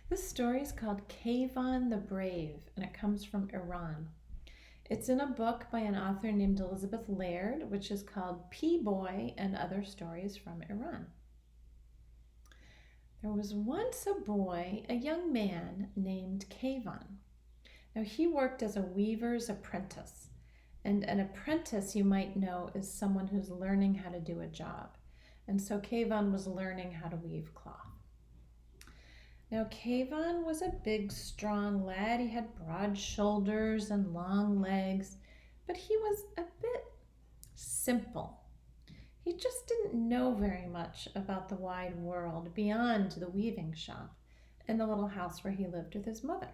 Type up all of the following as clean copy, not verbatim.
This story is called Kayvan the Brave, and it comes from Iran. It's in a book by an author named Elizabeth Laird, which is called P-Boy and Other Stories from Iran. There was once a boy, a young man named Kayvan. Now, he worked as a weaver's apprentice. And an apprentice, you might know, is someone who's learning how to do a job. And so Kayvan was learning how to weave cloth. Now, Kayvan was a big, strong lad. He had broad shoulders and long legs, but he was a bit simple. He just didn't know very much about the wide world beyond the weaving shop and the little house where he lived with his mother.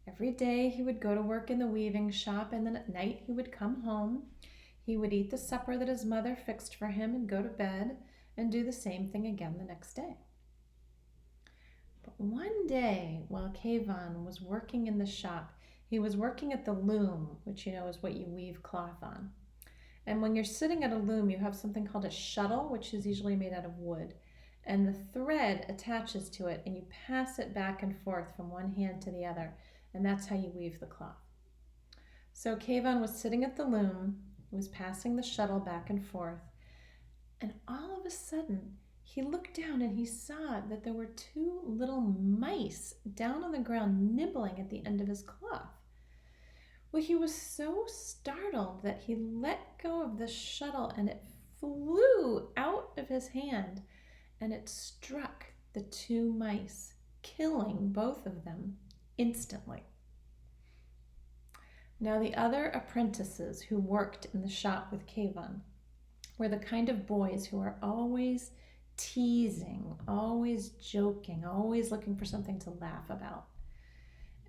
Every day he would go to work in the weaving shop, and then at night he would come home. He would eat the supper that his mother fixed for him and go to bed and do the same thing again the next day. But one day, while Kayvan was working in the shop, he was working at the loom, which you know is what you weave cloth on. And when you're sitting at a loom, you have something called a shuttle, which is usually made out of wood. And the thread attaches to it, and you pass it back and forth from one hand to the other. And that's how you weave the cloth. So Kayvan was sitting at the loom, was passing the shuttle back and forth, and all of a sudden, he looked down and he saw that there were two little mice down on the ground nibbling at the end of his cloth. Well, he was so startled that he let go of the shuttle and it flew out of his hand and it struck the two mice, killing both of them instantly. Now, the other apprentices who worked in the shop with Kayvan were the kind of boys who are always teasing, always joking, always looking for something to laugh about.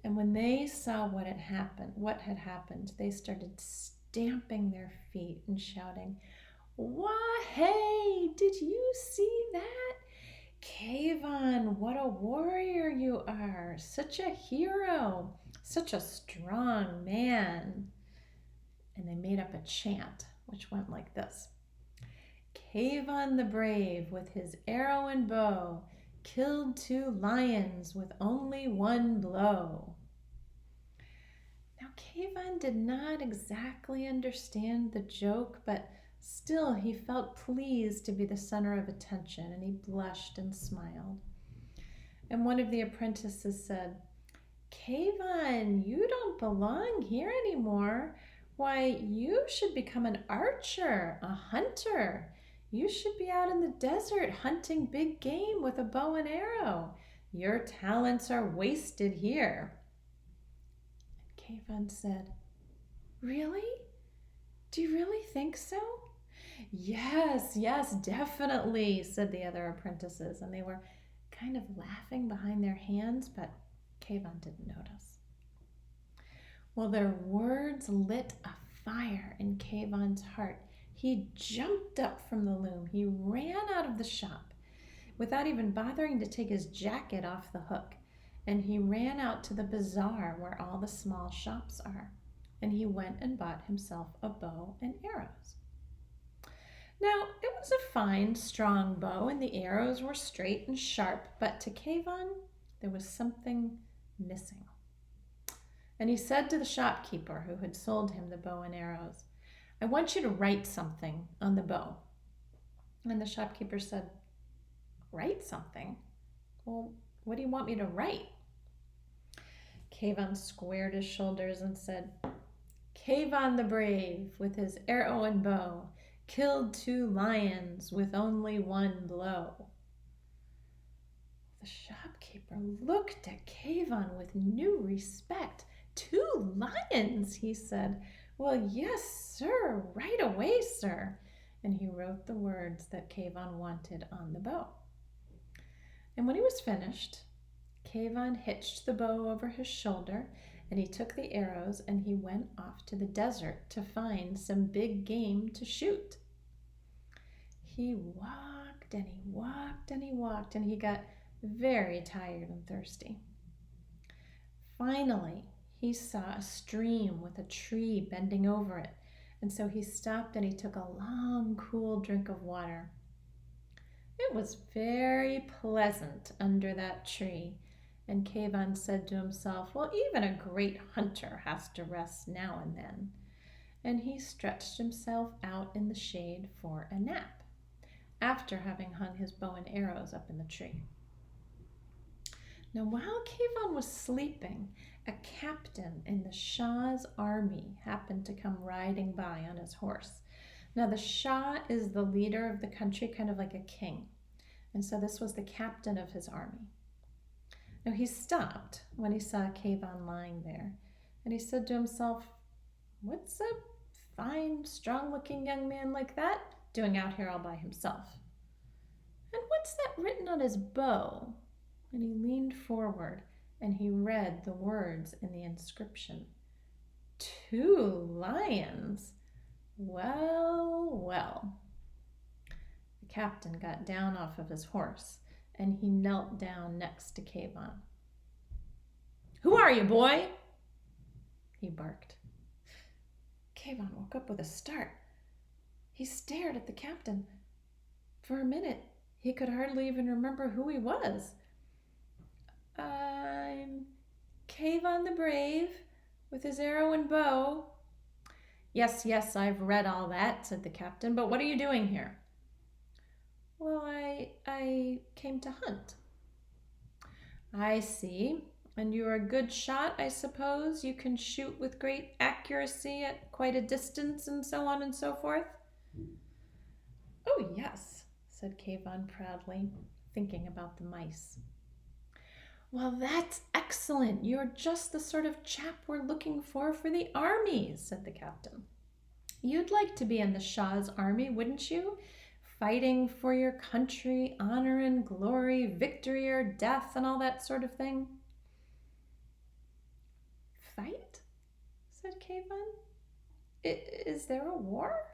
And when they saw what had happened, they started stamping their feet and shouting, "Why, hey, did you see that? Kayvan, what a warrior you are! Such a hero! Such a strong man!" And they made up a chant, which went like this. Kayvan the Brave, with his arrow and bow, killed two lions with only one blow. Now, Kayvan did not exactly understand the joke, but still he felt pleased to be the center of attention, and he blushed and smiled. And one of the apprentices said, "Kayvan, you don't belong here anymore. Why, you should become an archer, a hunter. You should be out in the desert hunting big game with a bow and arrow. Your talents are wasted here." And Kayvan said, "Really? Do you really think so?" Yes, definitely," said the other apprentices, and they were kind of laughing behind their hands, but Kayvan didn't notice. Well, their words lit a fire in Kayvan's heart. He jumped up from the loom. He ran out of the shop without even bothering to take his jacket off the hook. And he ran out to the bazaar where all the small shops are. And he went and bought himself a bow and arrows. Now, it was a fine, strong bow, and the arrows were straight and sharp, but to Kayvan, there was something missing. And he said to the shopkeeper who had sold him the bow and arrows, "I want you to write something on the bow." And the shopkeeper said, "Write something? Well, what do you want me to write?" Kayvan squared his shoulders and said, "Kayvan the Brave, with his arrow and bow, killed two lions with only one blow." The shopkeeper looked at Kayvan with new respect. "Two lions," he said. "Well, yes, sir, right away, sir." And he wrote the words that Kayvan wanted on the bow. And when he was finished, Kayvan hitched the bow over his shoulder, and he took the arrows and he went off to the desert to find some big game to shoot. He walked and he walked and he walked, and he got very tired and thirsty. Finally, he saw a stream with a tree bending over it, and so he stopped and he took a long, cool drink of water. It was very pleasant under that tree, and Kayvan said to himself, well, even a great hunter has to rest now and then. And he stretched himself out in the shade for a nap, after having hung his bow and arrows up in the tree. Now, while Kayvan was sleeping, a captain in the Shah's army happened to come riding by on his horse. Now, the Shah is the leader of the country, kind of like a king. And so this was the captain of his army. Now, he stopped when he saw Kayvan lying there, and he said to himself, what's a fine, strong-looking young man like that doing out here all by himself? And what's that written on his bow? And he leaned forward and he read the words in the inscription. 2 lions? Well, well. The captain got down off of his horse and he knelt down next to Kayvan. Who are you, boy? He barked. Kayvan woke up with a start. He stared at the captain. For a minute, he could hardly even remember who he was. I'm Kayvan the Brave, with his arrow and bow. Yes, yes, I've read all that, said the captain, but what are you doing here? Well, I came to hunt. I see. And you're a good shot, I suppose? You can shoot with great accuracy at quite a distance and so on and so forth? Oh, yes, said Kayvan proudly, thinking about the mice. Well, that's excellent. You're just the sort of chap we're looking for the army, said the captain. You'd like to be in the Shah's army, wouldn't you? Fighting for your country, honor and glory, victory or death, and all that sort of thing. Fight? Said Kayvan. Is there a war?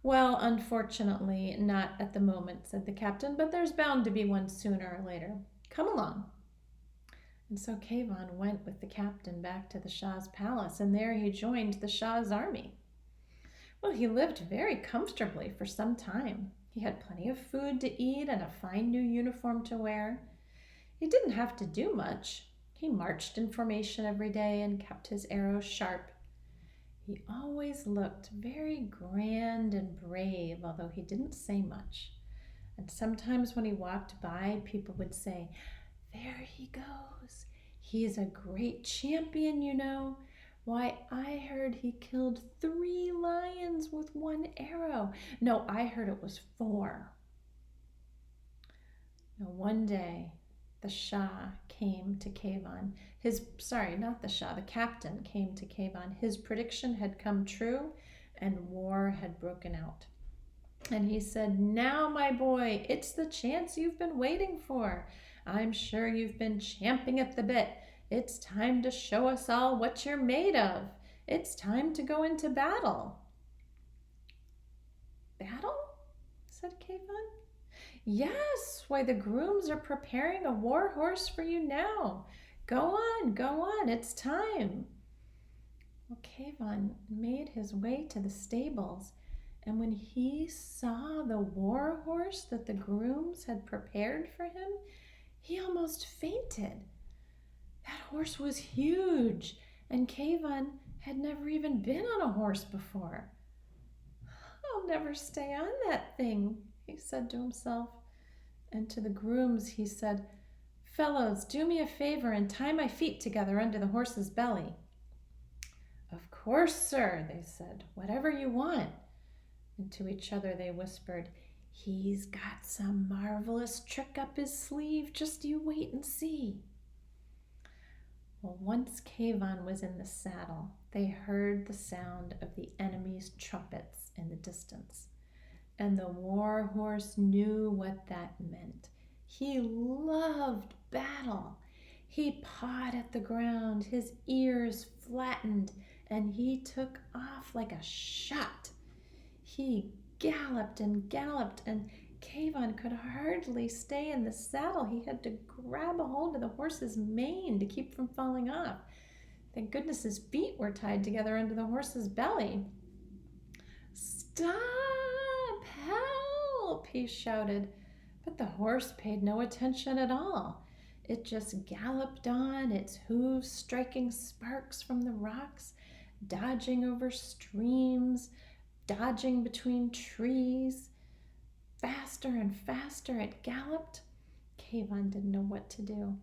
Well, unfortunately, not at the moment, said the captain, but there's bound to be one sooner or later. Come along. And so Kayvan went with the captain back to the Shah's palace, and there he joined the Shah's army. Well, he lived very comfortably for some time. He had plenty of food to eat and a fine new uniform to wear. He didn't have to do much. He marched in formation every day and kept his arrows sharp. He always looked very grand and brave, although he didn't say much. And sometimes when he walked by, people would say, there he goes. He's a great champion, you know. Why, I heard he killed 3 lions with 1 arrow. No, I heard it was 4. Now, one day, the Shah came to Kayvan. The captain came to Kayvan. His prediction had come true, and war had broken out. And he said, now, my boy, it's the chance you've been waiting for. I'm sure you've been champing at the bit. It's time to show us all what you're made of. It's time to go into battle. Battle? Said Kayvan. Yes, why the grooms are preparing a war horse for you now. Go on, it's time. Well, Kayvan made his way to the stables, and when he saw the war horse that the grooms had prepared for him, he almost fainted. That horse was huge, and Kayvan had never even been on a horse before. I'll never stay on that thing, he said to himself. And to the grooms he said, fellows, do me a favor and tie my feet together under the horse's belly. Of course, sir, they said, whatever you want. And to each other they whispered, he's got some marvelous trick up his sleeve, just you wait and see. Well, once Kayvan was in the saddle, they heard the sound of the enemy's trumpets in the distance. And the war horse knew what that meant. He loved battle. He pawed at the ground, his ears flattened, and he took off like a shot. He galloped, and Kayvan could hardly stay in the saddle. He had to grab a hold of the horse's mane to keep from falling off. Thank goodness his feet were tied together under the horse's belly. Stop! help," he shouted. But the horse paid no attention at all. It just galloped on, its hooves striking sparks from the rocks, dodging over streams, dodging between trees. Faster and faster it galloped. Kayvan didn't know what to do.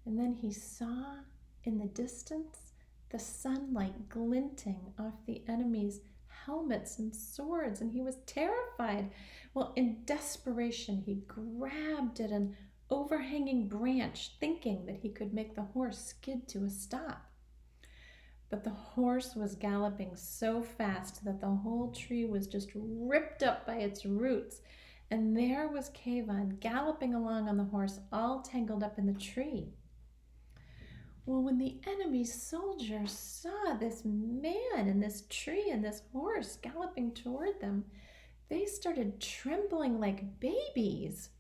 And then he saw in the distance the sunlight glinting off the enemy's helmets and swords, and he was terrified. Well, in desperation, he grabbed at an overhanging branch, thinking that he could make the horse skid to a stop. But the horse was galloping so fast that the whole tree was just ripped up by its roots. And there was Kayvan galloping along on the horse, all tangled up in the tree. Well, when the enemy soldiers saw this man and this tree and this horse galloping toward them, they started trembling like babies.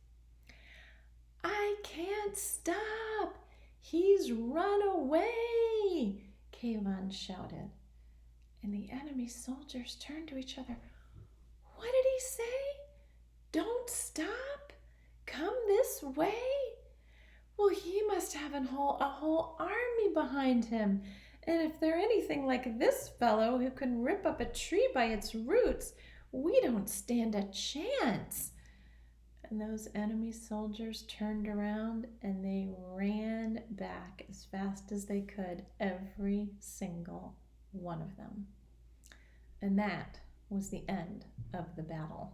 "I can't stop! He's run away!" Kayvan shouted. And the enemy soldiers turned to each other. "What did he say? Don't stop? Come this way? Well, he must have a whole army behind him. And if they're anything like this fellow who can rip up a tree by its roots, we don't stand a chance." And those enemy soldiers turned around and they ran back as fast as they could, every single one of them. And that was the end of the battle.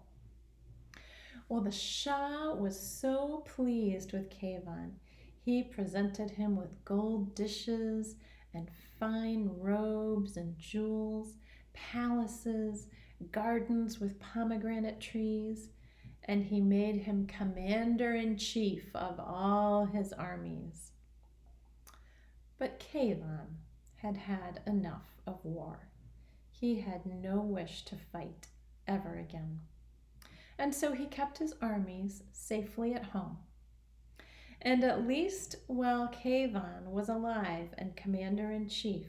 Well, the Shah was so pleased with Kayvan. He presented him with gold dishes and fine robes and jewels, palaces, gardens with pomegranate trees, and he made him commander-in-chief of all his armies. But Kayvan had had enough of war. He had no wish to fight ever again. And so he kept his armies safely at home. And at least while Kayvan was alive and commander-in-chief,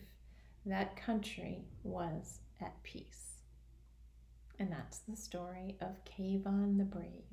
that country was at peace. And that's the story of Kayvan the Brave.